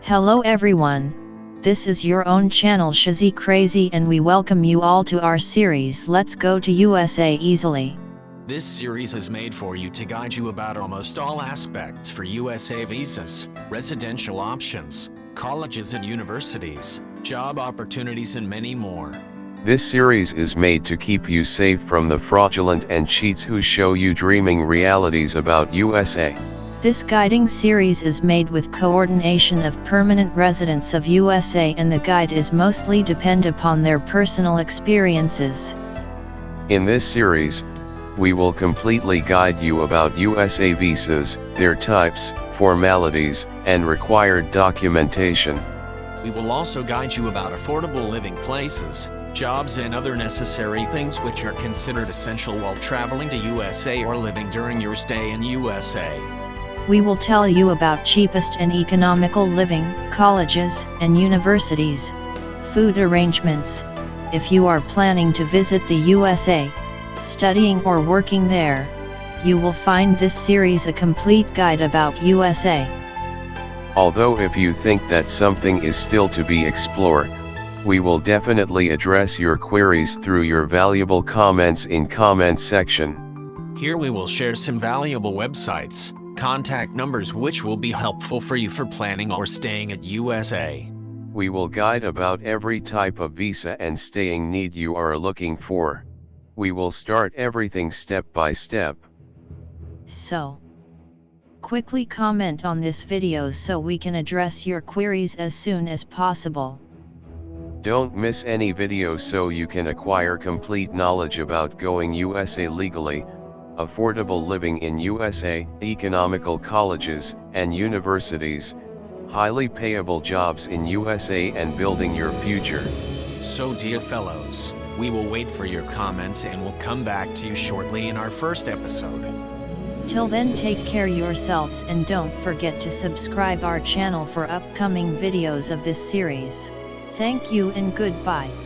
Hello everyone, this is your own channel Shazzy Crazy and we welcome you all to our series Let's Go to USA Easily. This series is made for you to guide you about almost all aspects for USA visas, residential options, colleges and universities, job opportunities and many more. This series is made to keep you safe from the fraudulent and cheats who show you dreaming realities about USA. This guiding series is made with coordination of permanent residents of USA and the guide is mostly depend upon their personal experiences. In this series, we will completely guide you about USA visas, their types, formalities, and required documentation. We will also guide you about affordable living places, jobs and other necessary things which are considered essential while traveling to USA or living during your stay in USA. We will tell you about cheapest and economical living, colleges, and universities, food arrangements. If you are planning to visit the USA, studying or working there, you will find this series a complete guide about USA. Although if you think that something is still to be explored, we will definitely address your queries through your valuable comments in comment section. Here we will share some valuable websites, contact numbers which will be helpful for you for planning or staying at USA. We will guide about every type of visa and staying need you are looking for. We will start everything step by step. So, quickly comment on this video so we can address your queries as soon as possible. Don't miss any video so you can acquire complete knowledge about going USA legally, affordable living in USA, economical colleges and universities, highly payable jobs in USA and building your future. So dear fellows, we will wait for your comments and we'll come back to you shortly in our first episode. Till then, take care yourselves and don't forget to subscribe our channel for upcoming videos of this series. Thank you and goodbye.